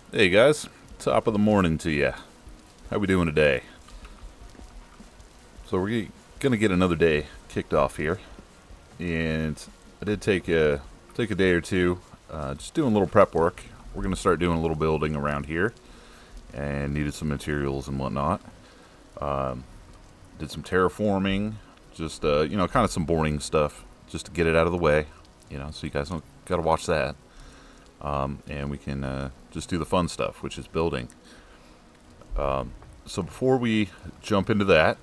Hey guys, top of the morning to you. How we doing today? So we're gonna get another day kicked off here, and I did take a day or two, just doing a little prep work. We're gonna start doing a little building around here, and needed some materials and whatnot. Did some terraforming, just kind of some boring stuff, just to get it out of the way. So you guys don't gotta watch that. And we can just do the fun stuff, which is building. So before we jump into that,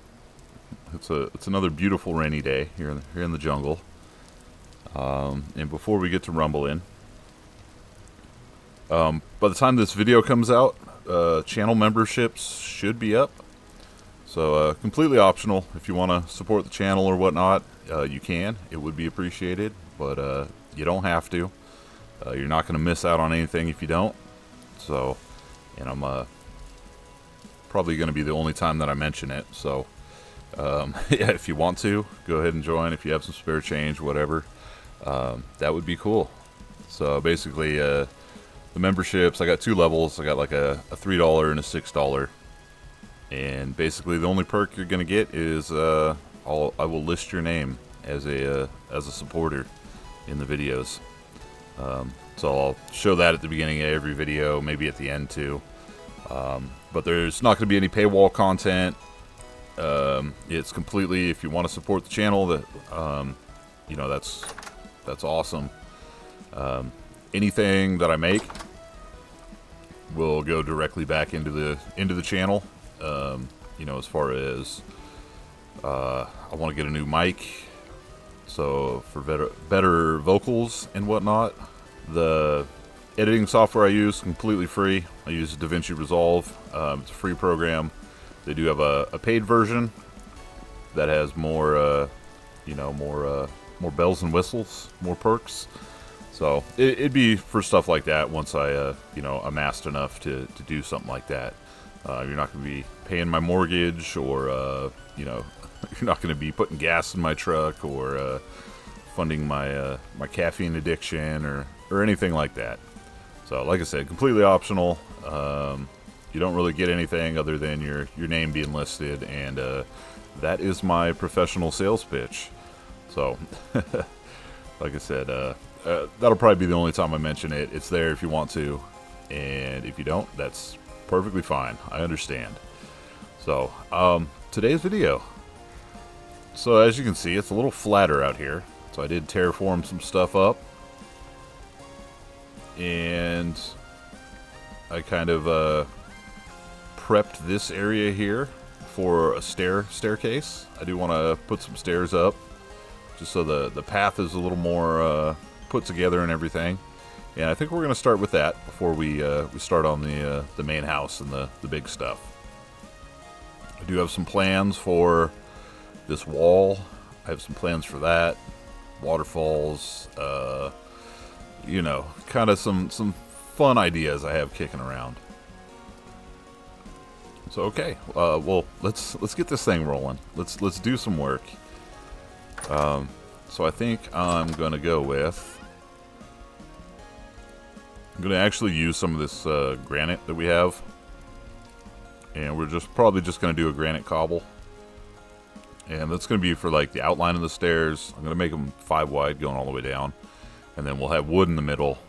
it's another beautiful rainy day here in the jungle. And before we get to rumbling, by the time this video comes out, channel memberships should be up. So completely optional. If you want to support the channel or whatnot, you can. It would be appreciated, but you don't have to. You're not going to miss out on anything if you don't. So, and I'm probably going to be the only time that I mention it. So, yeah, if you want to, go ahead and join. If you have some spare change, whatever, that would be cool. So basically, the memberships, I got two levels. I got like a $3 and a $6. And basically, the only perk you're going to get is I will list your name as a supporter in the videos. So I'll show that at the beginning of every video, maybe at the end too. But there's not going to be any paywall content. It's completely, if you want to support the channel, that's awesome. Anything that I make will go directly back into the channel. As far as I want to get a new mic. So for better vocals and whatnot, the editing software I use is completely free. I use DaVinci Resolve. It's a free program. They do have a paid version that has more bells and whistles, more perks. So it'd be for stuff like that once I amassed enough to do something like that. You're not going to be paying my mortgage, or you're not going to be putting gas in my truck, or funding my caffeine addiction, or anything like that. So, like I said, completely optional. You don't really get anything other than your name being listed, and that is my professional sales pitch. So, like I said, that'll probably be the only time I mention it. It's there if you want to, and if you don't, that's perfectly fine. I understand. So, today's video. So as you can see, it's a little flatter out here. So I did terraform some stuff up. And I kind of prepped this area here for a staircase. I do want to put some stairs up, just so the path is a little more put together and everything. And I think we're going to start with that before we start on the main house and the big stuff. I do have some plans for this wall. I have some plans for that. Waterfalls, kind of some fun ideas I have kicking around. So okay, well let's get this thing rolling. Let's do some work. So I think I'm gonna go with. I'm gonna actually use some of this granite that we have, and we're probably just gonna do a granite cobble. And that's going to be for like the outline of the stairs. I'm going to make them 5 wide going all the way down. And then we'll have wood in the middle.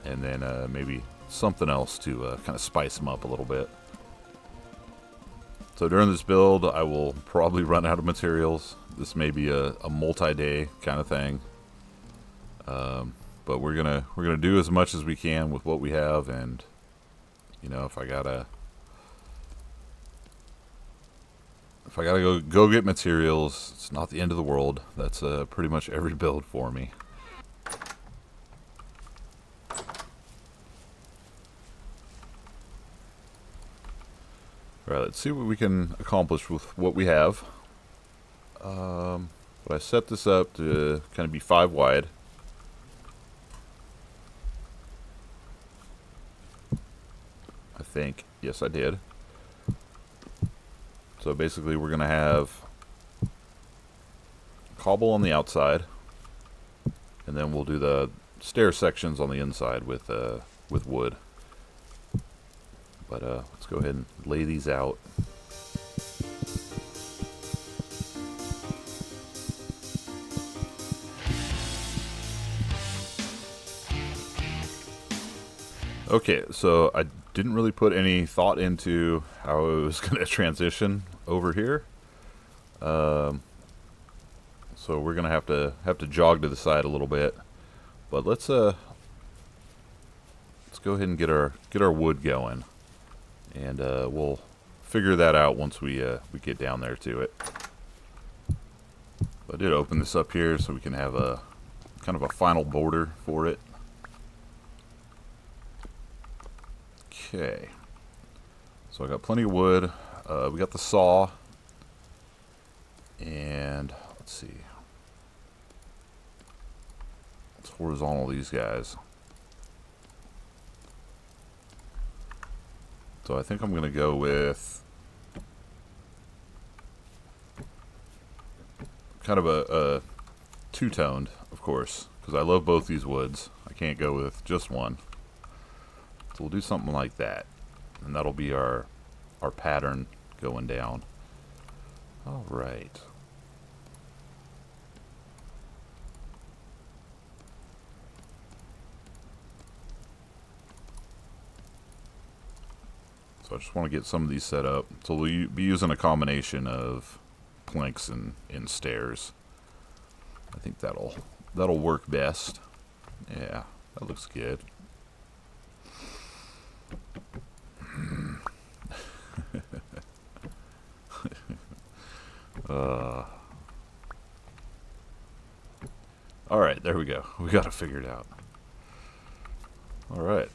And then maybe something else to kind of spice them up a little bit. So during this build, I will probably run out of materials. This may be a multi-day kind of thing. But we're gonna do as much as we can with what we have. And, if I gotta go get materials, it's not the end of the world. That's pretty much every build for me. Alright, let's see what we can accomplish with what we have. But I set this up to kind of be 5 wide. I think. Yes, I did. So basically we're going to have cobble on the outside, and then we'll do the stair sections on the inside with wood. But let's go ahead and lay these out. Okay, so I didn't really put any thought into how it was going to transition over here. So we're going to have to jog to the side a little bit. But let's go ahead and get our wood going, and we'll figure that out once we get down there to it. I did open this up here so we can have a kind of a final border for it. Okay, so I got plenty of wood. We got the saw, and let's see. Let's horizontal these guys. So I think I'm going to go with kind of a two-toned, of course, because I love both these woods. I can't go with just one. So we'll do something like that, and that'll be our pattern going down. All right. So I just want to get some of these set up. So we'll be using a combination of planks and stairs. I think that'll work best. Yeah, that looks good. All right, there we go. We got it figured out. All right.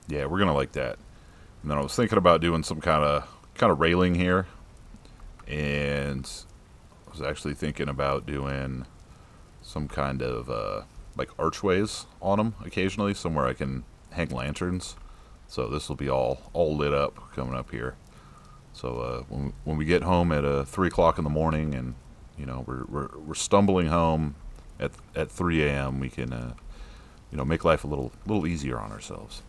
Yeah, we're gonna like that. And then I was thinking about doing some kind of railing here, and I was actually thinking about doing some kind of like archways on them occasionally, somewhere I can hang lanterns. So this will be all lit up coming up here. So when we get home at 3 o'clock in the morning, and you know we're stumbling home at 3 a.m., we can make life a little easier on ourselves.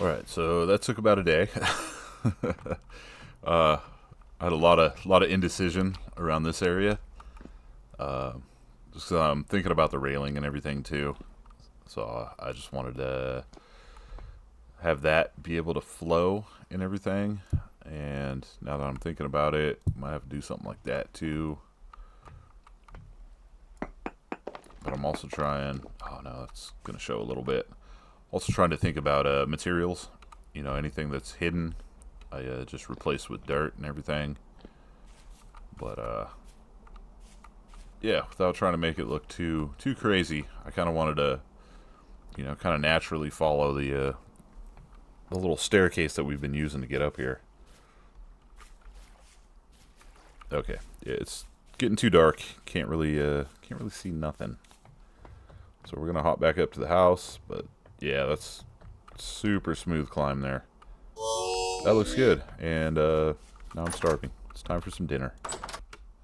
Alright, so that took about a day. I had a lot of indecision around this area. Just 'cause I'm thinking about the railing and everything too. So I just wanted to have that be able to flow and everything. And now that I'm thinking about it, might have to do something like that too. But I'm also trying, oh no, it's going to show a little bit. Also trying to think about materials. You know, anything that's hidden, I just replace with dirt and everything. But yeah, without trying to make it look too crazy, I kind of wanted to, you know, kind of naturally follow the little staircase that we've been using to get up here. Okay, yeah, it's getting too dark. Can't really see nothing. So we're gonna hop back up to the house, but yeah, that's super smooth climb there. That looks good, and now I'm starving. It's time for some dinner.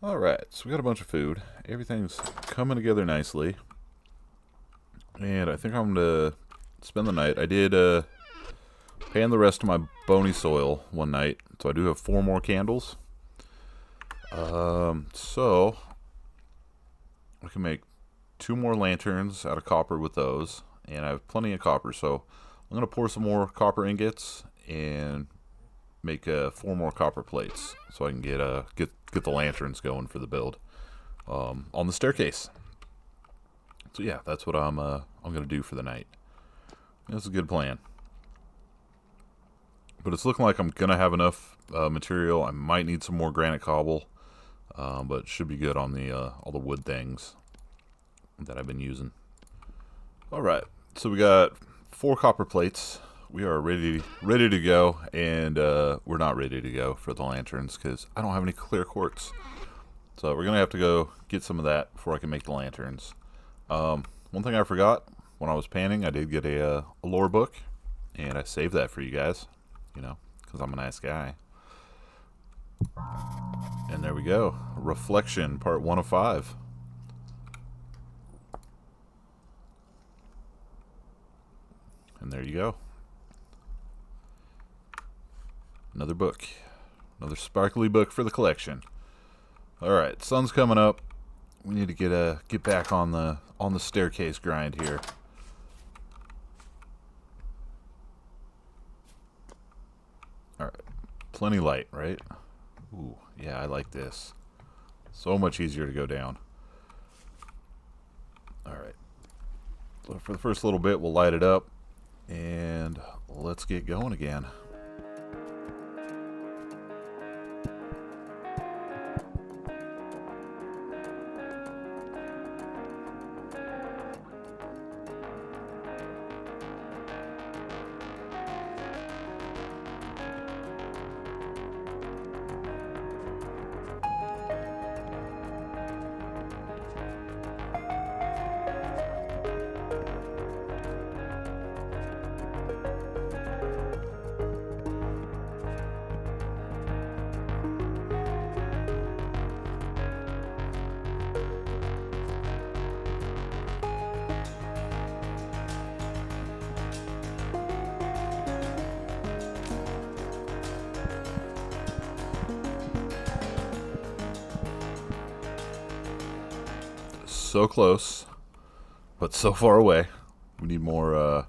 All right, so we got a bunch of food. Everything's coming together nicely, and I think I'm gonna spend the night. I did pan the rest of my bony soil one night, so I do have 4 more candles. So I can make 2 more lanterns out of copper with those, and I have plenty of copper, so I'm gonna pour some more copper ingots and make 4 more copper plates, so I can get the lanterns going for the build on the staircase. So yeah, that's what I'm gonna do for the night. That's a good plan. But it's looking like I'm gonna have enough material. I might need some more granite cobble. But it should be good on the all the wood things that I've been using. Alright, so we got 4 copper plates. We are ready to go, and we're not ready to go for the lanterns because I don't have any clear quartz. So we're going to have to go get some of that before I can make the lanterns. One thing I forgot, when I was panning, I did get a lore book, and I saved that for you guys, you know, because I'm a nice guy. And there we go. Reflection, part 1 of 5. And there you go. Another book. Another sparkly book for the collection. Alright, sun's coming up. We need to get back on the staircase grind here. Alright. Plenty light, right? Ooh, yeah, I like this. So much easier to go down. Alright. So for the first little bit, we'll light it up. And let's get going again. So close, but so far away. We need more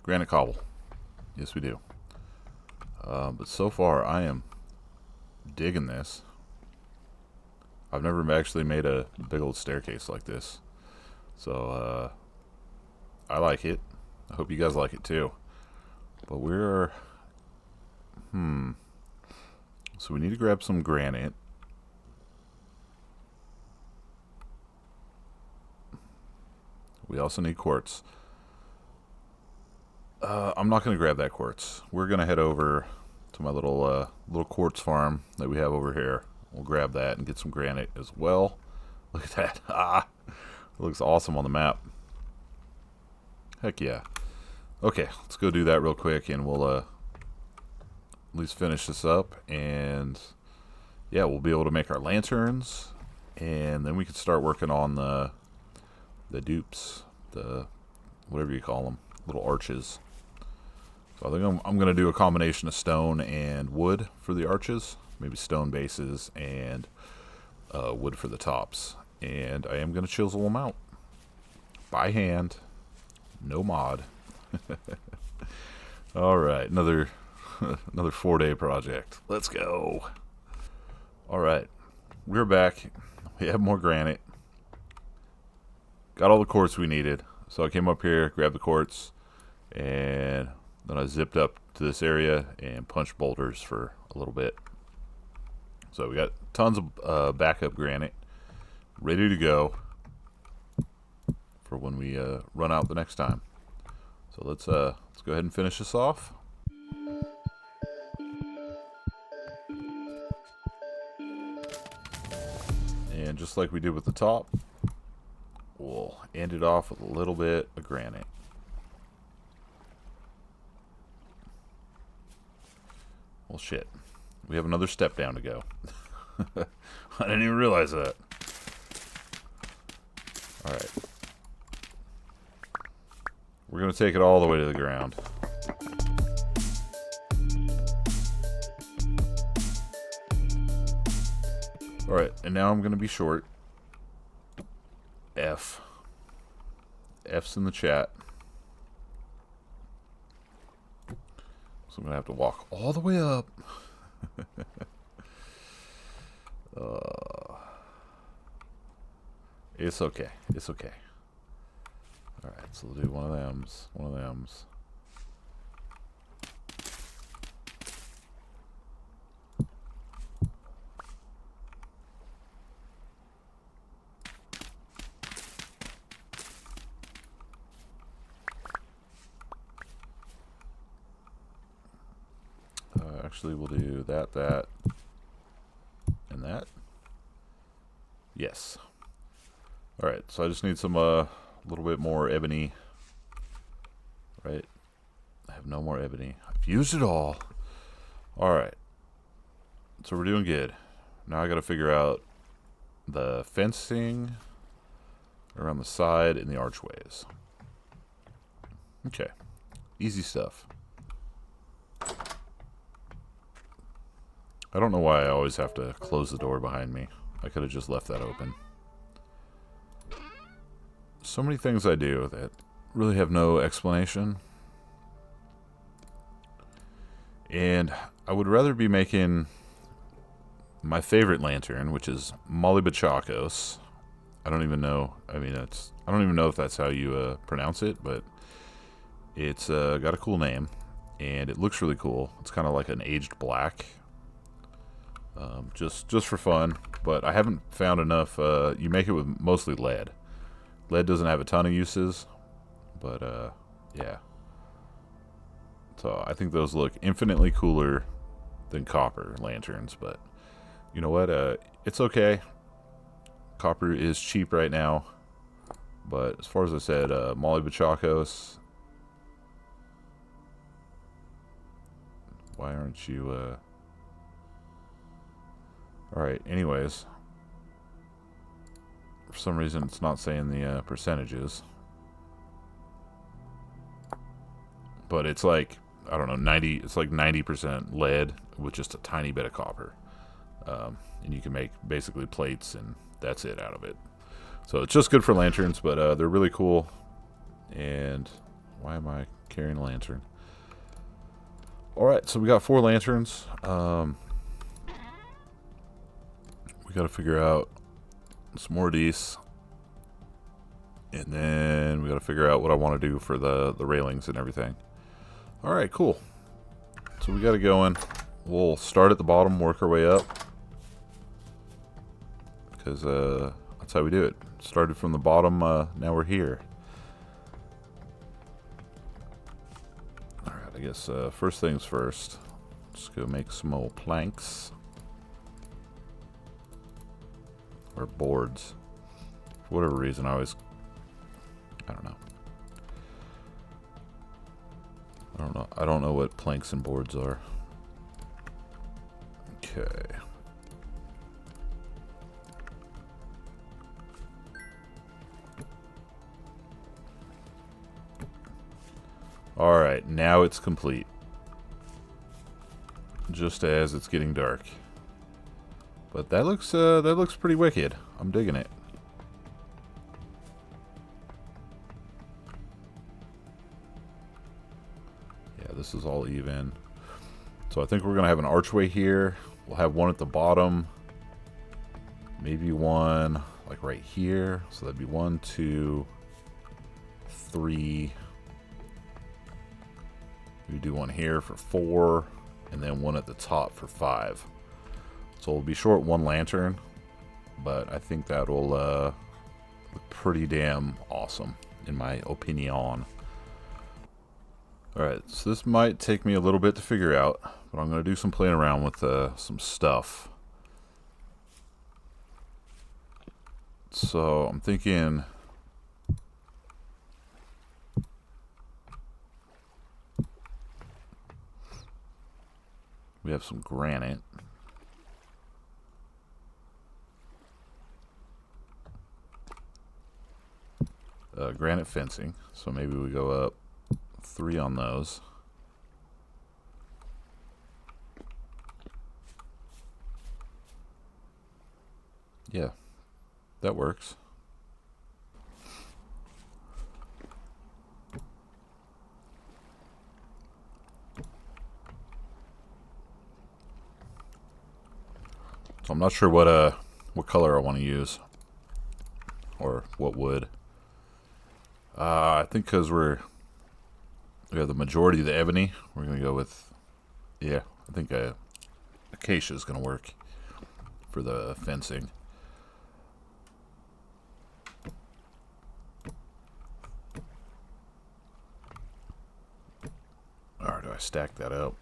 granite cobble. Yes, we do. But so far, I am digging this. I've never actually made a big old staircase like this. So, I like it. I hope you guys like it too. But we're... So we need to grab some granite. We also need quartz. I'm not going to grab that quartz. We're going to head over to my little quartz farm that we have over here. We'll grab that and get some granite as well. Look at that. Ah, it looks awesome on the map. Heck yeah. Okay, let's go do that real quick, and we'll at least finish this up. And yeah, we'll be able to make our lanterns, and then we can start working on the dupes, the whatever you call them, little arches. So I think I'm going to do a combination of stone and wood for the arches. Maybe stone bases and wood for the tops. And I am going to chisel them out by hand. No mod. All right, another 4-day project. Let's go. All right, we're back. We have more granite. Got all the quartz we needed. So I came up here, grabbed the quartz, and then I zipped up to this area and punched boulders for a little bit. So we got tons of backup granite ready to go for when we run out the next time. So let's go ahead and finish this off. And just like we did with the top, we'll end it off with a little bit of granite. Well, shit. We have another step down to go. I didn't even realize that. Alright. We're going to take it all the way to the ground. Alright, and now I'm going to be short. F. F's in the chat. So I'm going to have to walk all the way up. It's okay. It's okay. Alright, so we'll do one of them's. One of them's. Actually, we'll do that, and that. Yes. Alright, so I just need some, little bit more ebony. Right? I have no more ebony. I've used it all. Alright. So we're doing good. Now I gotta figure out the fencing around the side and the archways. Okay. Easy stuff. I don't know why I always have to close the door behind me. I could have just left that open. So many things I do that really have no explanation. And I would rather be making my favorite lantern, which is Molly Bachakos. I don't even know. I mean, I don't even know if that's how you pronounce it, but it's got a cool name, and it looks really cool. It's kind of like an aged black. Just for fun, but I haven't found enough. You make it with mostly lead. Lead doesn't have a ton of uses, but yeah. So I think those look infinitely cooler than copper lanterns, but you know what? It's okay. Copper is cheap right now, but as far as I said, Molly Bachakos. Why aren't you? Alright, anyways. For some reason it's not saying the percentages. But it's like, I don't know, it's like 90% lead with just a tiny bit of copper. And you can make basically plates and that's it out of it. So it's just good for lanterns, but they're really cool. And why am I carrying a lantern? Alright, so we got 4 lanterns. Got to figure out some more of these, and then we got to figure out what I want to do for the railings and everything. All right, cool. So we got it going. We'll start at the bottom, work our way up, because that's how we do it. Started from the bottom. Now we're here. All right, I guess first things first. Just go make some old planks. Or boards. For whatever reason, I don't know. I don't know what planks and boards are. Okay. Alright, now it's complete. Just as it's getting dark. But that looks pretty wicked. I'm digging it. Yeah, this is all even. So I think we're gonna have an archway here. We'll have one at the bottom. Maybe one like right here. So that'd be 1, 2, 3. We do one here for 4, and then one at the top for 5. So we'll be short one lantern, but I think that'll look pretty damn awesome, in my opinion. Alright, so this might take me a little bit to figure out, but I'm going to do some playing around with some stuff. So I'm thinking we have some granite. Granite fencing, so maybe we go up 3 on those. Yeah, that works. So I'm not sure what color I want to use, or what wood. I think because we have the majority of the ebony, we're gonna go with, yeah, I think acacia is gonna work for the fencing. Or do I stack that up?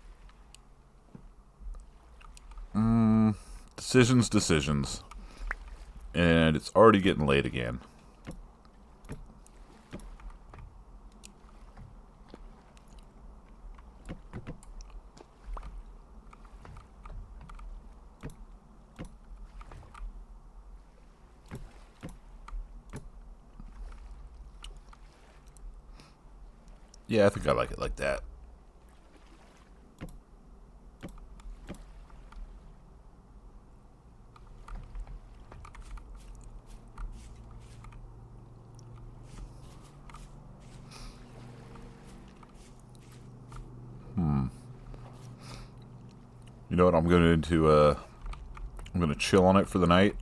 Decisions. And it's already getting late again. Yeah, I think I like it like that. You know what? I'm going to chill on it for the night.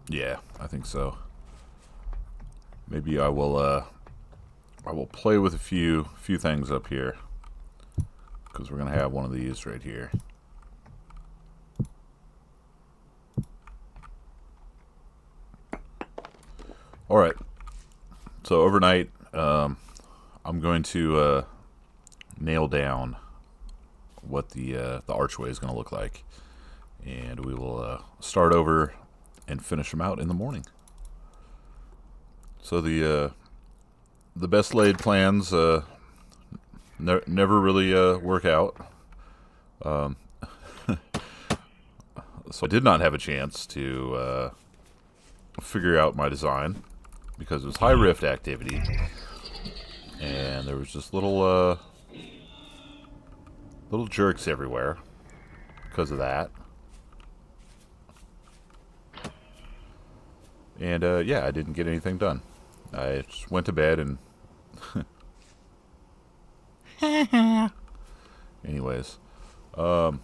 Yeah, I think so. Maybe I will play with a few things up here, because we're gonna have one of these right here. All right. So overnight, I'm going to nail down what the archway is going to look like, and we will start over and finish them out in the morning. So the best laid plans never really work out. So I did not have a chance to figure out my design because it was high rift activity, and there was just little jerks everywhere because of that. And yeah, I didn't get anything done. I just went to bed and anyways, oh,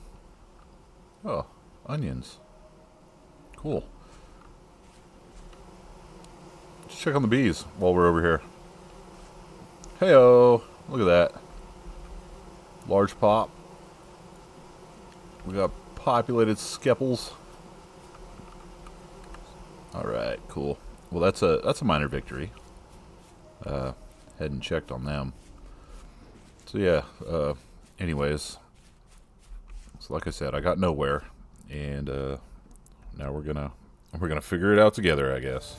onions, cool. Let's check on the bees while we're over here. Heyo, look at that, large pop. We got populated skepples. All right, cool. Well, that's a minor victory. Hadn't checked on them. So yeah. Anyways, so like I said, I got nowhere, and now we're gonna figure it out together, I guess.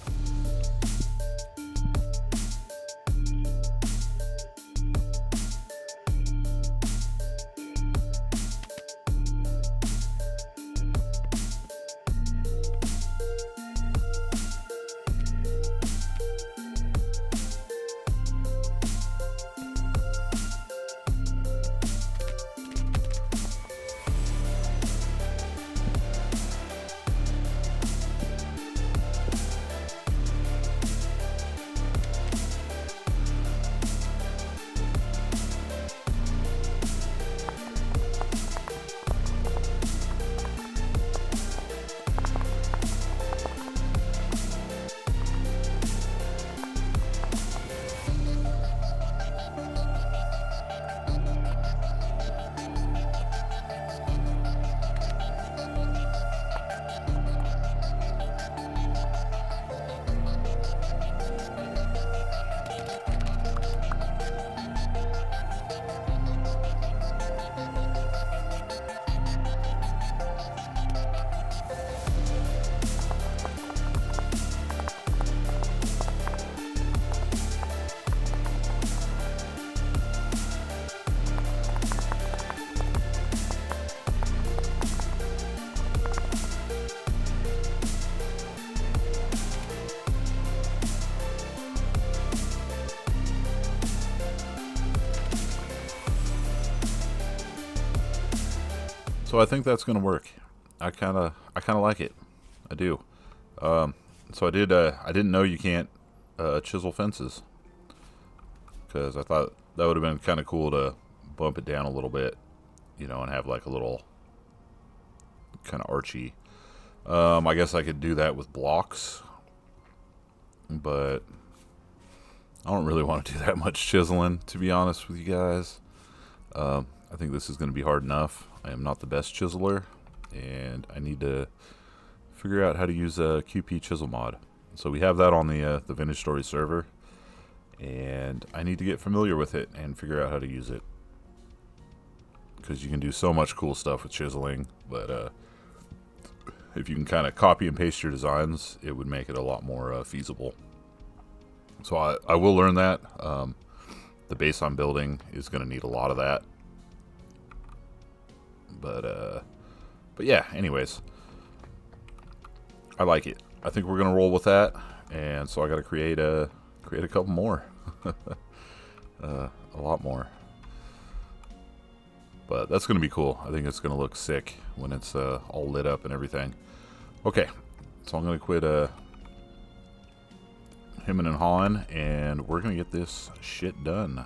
So I think that's going to work. I kind of like it. I do. So I didn't know you can't chisel fences, because I thought that would have been kind of cool to bump it down a little bit, you know, and have like a little kind of archy. I guess I could do that with blocks, but I don't really want to do that much chiseling, to be honest with you guys. I think this is going to be hard enough. I am not the best chiseler, and I need to figure out how to use a QP chisel mod. So we have that on the Vintage Story server, and I need to get familiar with it and figure out how to use it, because you can do so much cool stuff with chiseling, but if you can kind of copy and paste your designs, it would make it a lot more feasible. So I will learn that. The base I'm building is going to need a lot of that. But yeah, anyways, I like it. I think we're going to roll with that. And so I got to create a couple more. A lot more. But that's going to be cool. I think it's going to look sick when it's all lit up and everything. Okay, so I'm going to quit hemming and hawing, and we're going to get this shit done.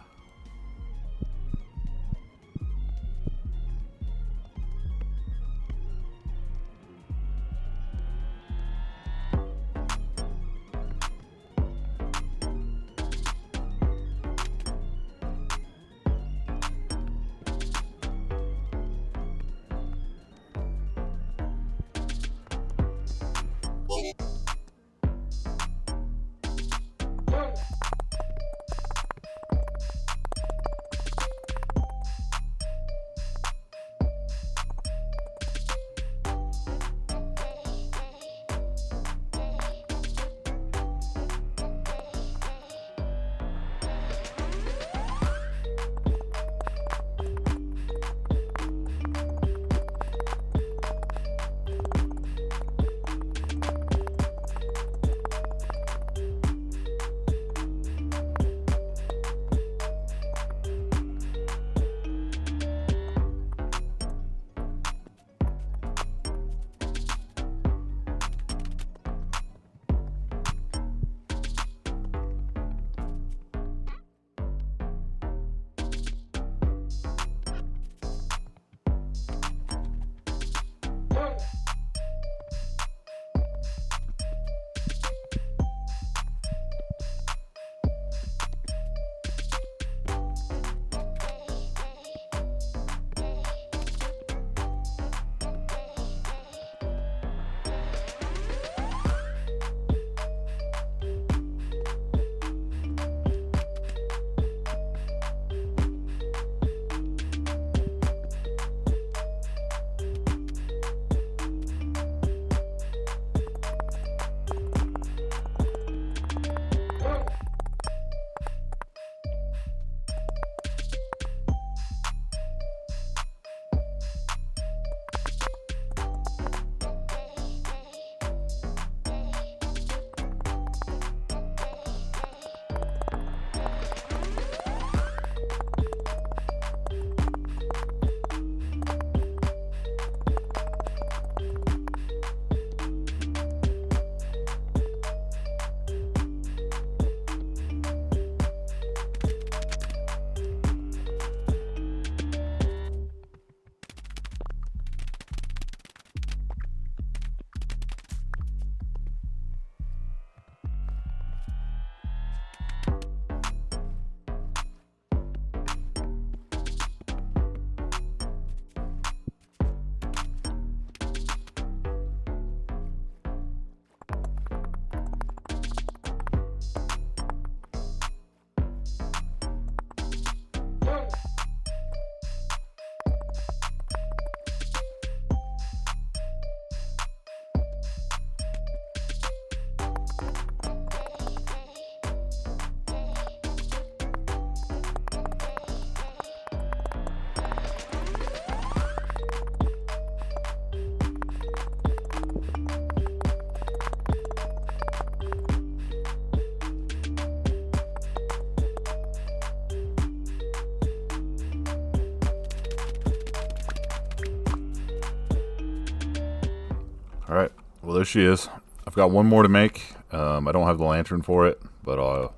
well, there she is. I've got one more to make. I don't have the lantern for it, but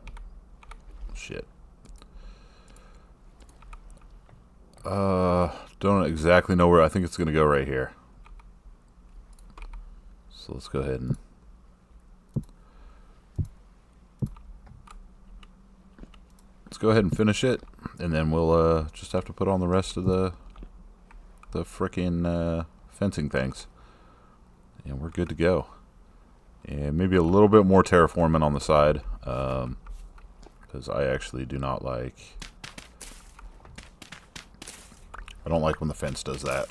shit. Don't exactly know where. I think it's gonna go right here. So let's go ahead and finish it, and then we'll just have to put on the rest of the frickin' fencing things, and we're good to go. And maybe a little bit more terraforming on the side, because I actually do not like. I don't like when the fence does that.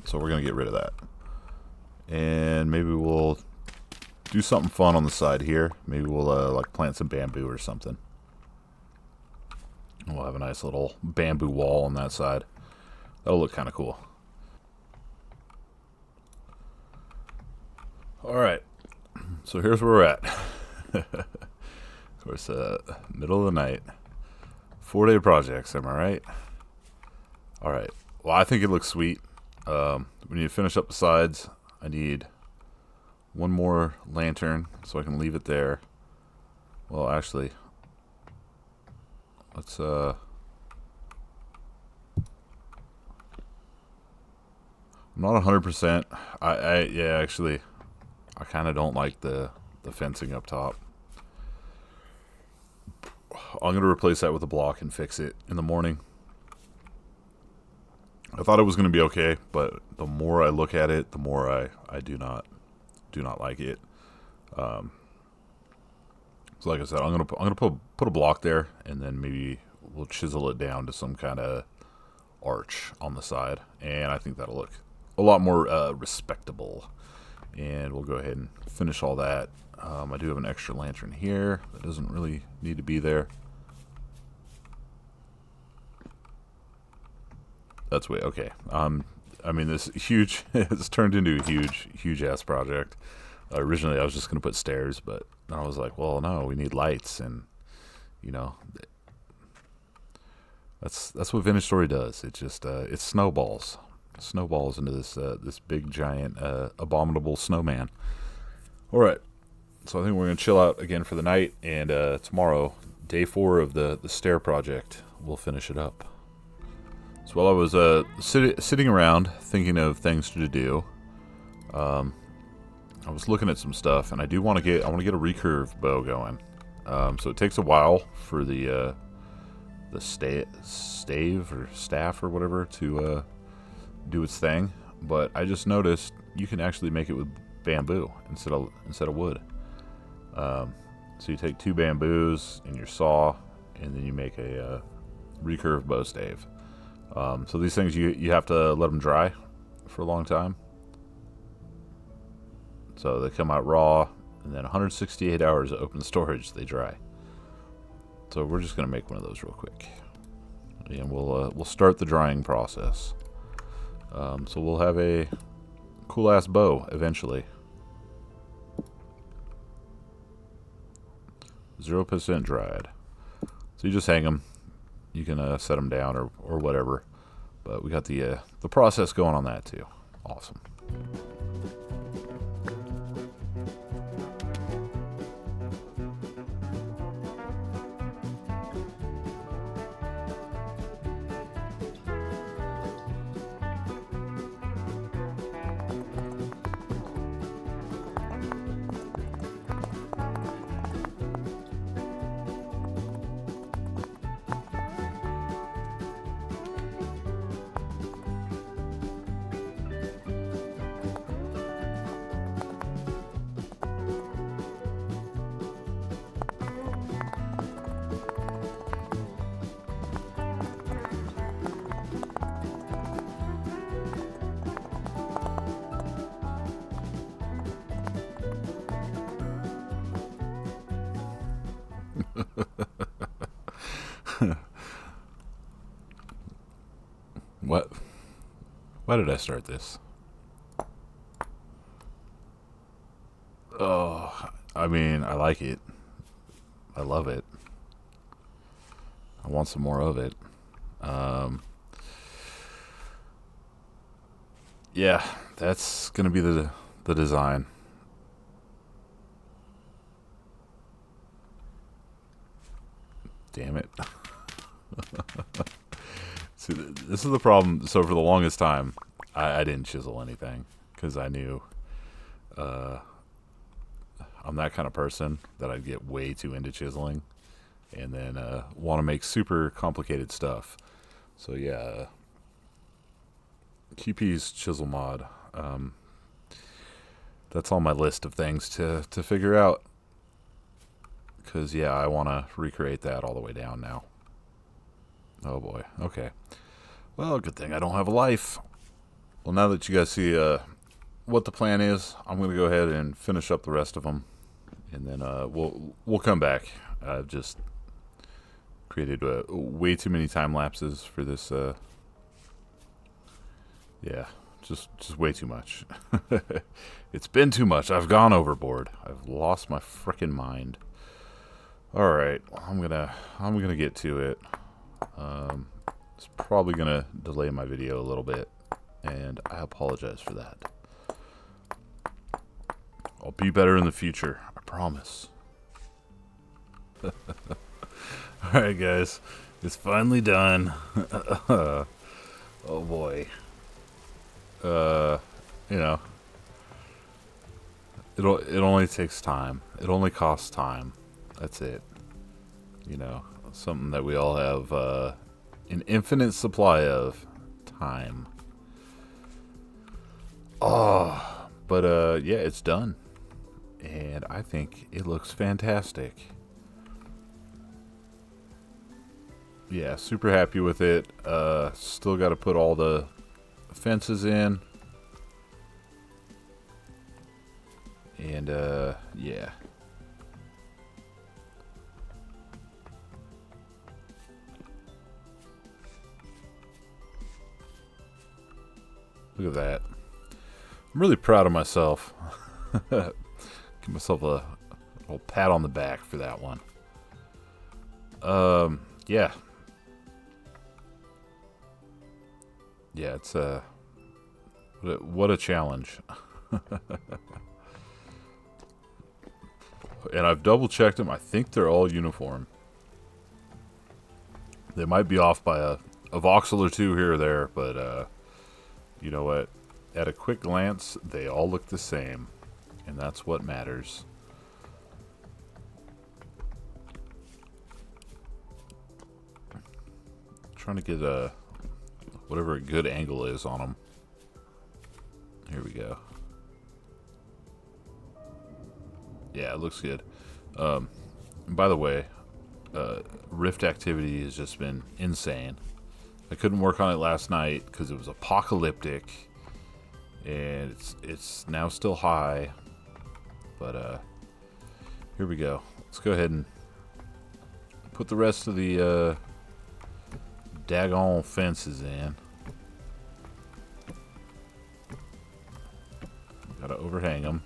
So we're gonna get rid of that. And maybe we'll do something fun on the side here. Maybe we'll like plant some bamboo or something. We'll have a nice little bamboo wall on that side. That'll look kind of cool. Alright, so here's where we're at. Of course, middle of the night. 4-day projects, am I right? Alright, well, I think it looks sweet. We need to finish up the sides. I need one more lantern so I can leave it there. Well, actually, let's I'm not 100%. Yeah, actually, I kind of don't like the fencing up top. I'm going to replace that with a block and fix it in the morning. I thought it was going to be okay, but the more I look at it, the more I do not like it. So like I said, I'm gonna put a block there, and then maybe we'll chisel it down to some kind of arch on the side, and I think that'll look a lot more respectable. And we'll go ahead and finish all that. I do have an extra lantern here that doesn't really need to be there. That's way okay. I mean, this huge it's turned into a huge ass project. Originally, I was just gonna put stairs, but then I was like, well, no, we need lights, and you know, that's what Vintage Story does. It just it snowballs into this big giant abominable snowman. All right, so I think we're gonna chill out again for the night, and tomorrow, day 4 of the stair project, we'll finish it up. So while I was sitting around thinking of things to do, I was looking at some stuff, and I want to get a recurve bow going. So it takes a while for the stave or staff or whatever to do its thing. But I just noticed you can actually make it with bamboo instead of wood. So you take 2 bamboos and your saw, and then you make a recurve bow stave. So these things you have to let them dry for a long time. So they come out raw, and then 168 hours of open storage, they dry. So we're just gonna make one of those real quick, and we'll start the drying process. So we'll have a cool ass bow eventually. 0% dried. So you just hang them. You can set them down or whatever. But we got the process going on that too. Awesome. What? Why did I start this? Oh, I mean, I like it. I love it. I want some more of it. Yeah, that's gonna be the design. Damn it. See, this is the problem. So for the longest time, I didn't chisel anything because I knew I'm that kind of person that I'd get way too into chiseling and then want to make super complicated stuff. So yeah, QP's chisel mod. That's on my list of things to figure out. Because, yeah, I want to recreate that all the way down now. Oh, boy. Okay. Well, good thing I don't have a life. Well, now that you guys see what the plan is, I'm going to go ahead and finish up the rest of them. And then we'll come back. I've just created way too many time lapses for this. Yeah, just way too much. It's been too much. I've gone overboard. I've lost my frickin' mind. All right, I'm gonna get to it. It's probably gonna delay my video a little bit, and I apologize for that. I'll be better in the future. I promise. All right, guys, it's finally done. Oh boy. You know, it only takes time. It only costs time. That's it. You know, something that we all have an infinite supply of. Time. Oh, but yeah, it's done. And I think it looks fantastic. Yeah, super happy with it. Still got to put all the fences in. And yeah. Look at that. I'm really proud of myself. Give myself a little pat on the back for that one. Yeah. Yeah, it's what a challenge. And I've double checked them. I think they're all uniform. They might be off by a voxel or two here or there, but you know what? At a quick glance, they all look the same, and that's what matters. Trying to get whatever a good angle is on them. Here we go. Yeah, it looks good. And by the way, Rift activity has just been insane. I couldn't work on it last night because it was apocalyptic, and it's now still high. But here we go. Let's go ahead and put the rest of the daggone fences in. Gotta overhang them.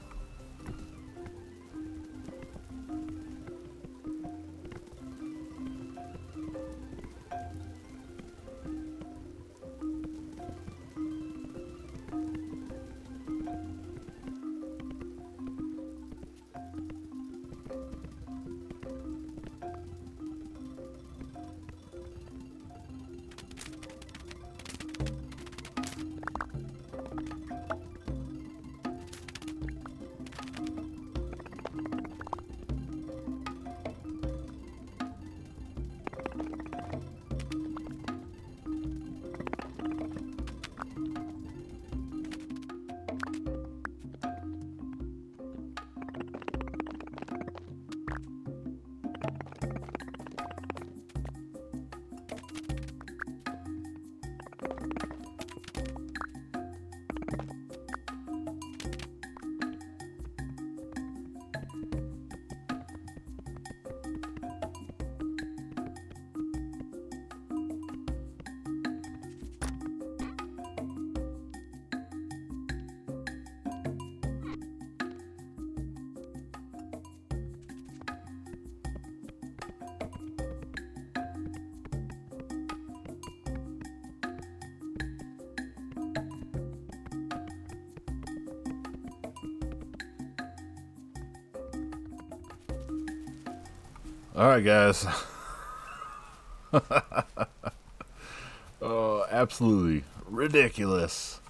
Alright, guys. Oh, absolutely ridiculous.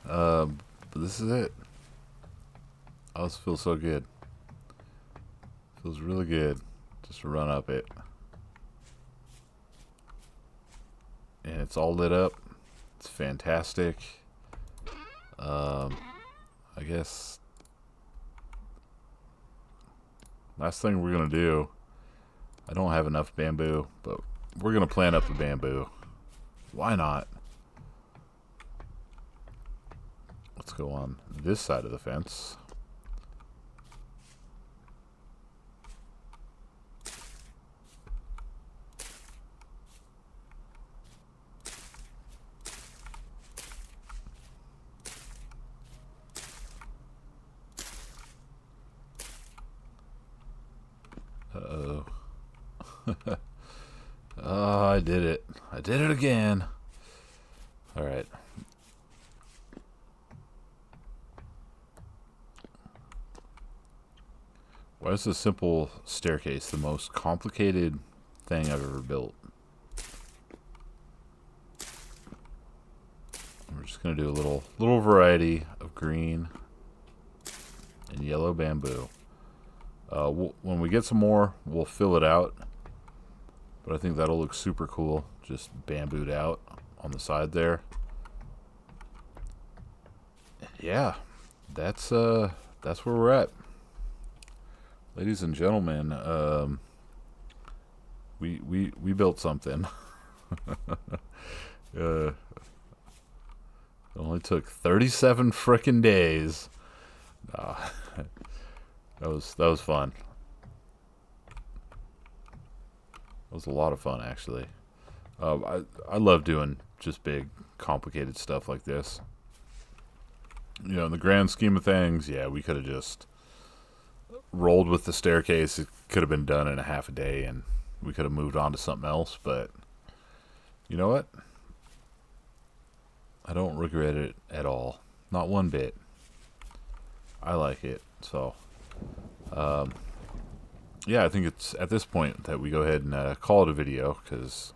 But this is it. Oh, this feels so good. Feels really good just to run up it. And it's all lit up. It's fantastic. I guess last thing we're gonna do, I don't have enough bamboo, but we're gonna plant up the bamboo. Why not? Let's go on this side of the fence. Uh-oh. Oh, I did it. I did it again. Alright. Why is a simple staircase the most complicated thing I've ever built? We're just going to do a little variety of green and yellow bamboo. When we get some more, we'll fill it out. But I think that'll look super cool, just bambooed out on the side there. Yeah, that's where we're at, ladies and gentlemen. We built something. It only took 37 frickin' days. That was fun. It was a lot of fun, actually. I love doing just big, complicated stuff like this. You know, in the grand scheme of things, yeah, we could have just rolled with the staircase. It could have been done in a half a day, and we could have moved on to something else. But you know what? I don't regret it at all. Not one bit. I like it. So, yeah, I think it's at this point that we go ahead and call it a video, because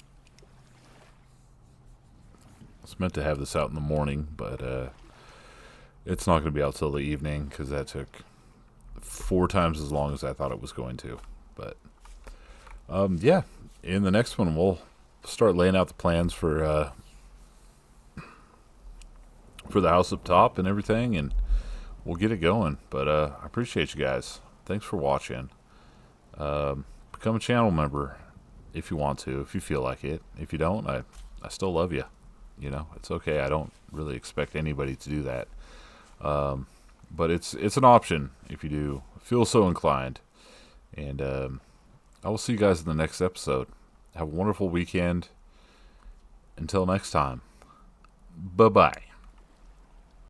it's meant to have this out in the morning, but it's not going to be out till the evening, because that took 4 times as long as I thought it was going to. But yeah, in the next one we'll start laying out the plans for the house up top and everything, and we'll get it going. But I appreciate you guys. Thanks for watching. Become a channel member if you want to, if you feel like it. If you don't, I still love you. You know, it's okay. I don't really expect anybody to do that. But it's an option if you do feel so inclined. And I will see you guys in the next episode. Have a wonderful weekend. Until next time. Bye-bye.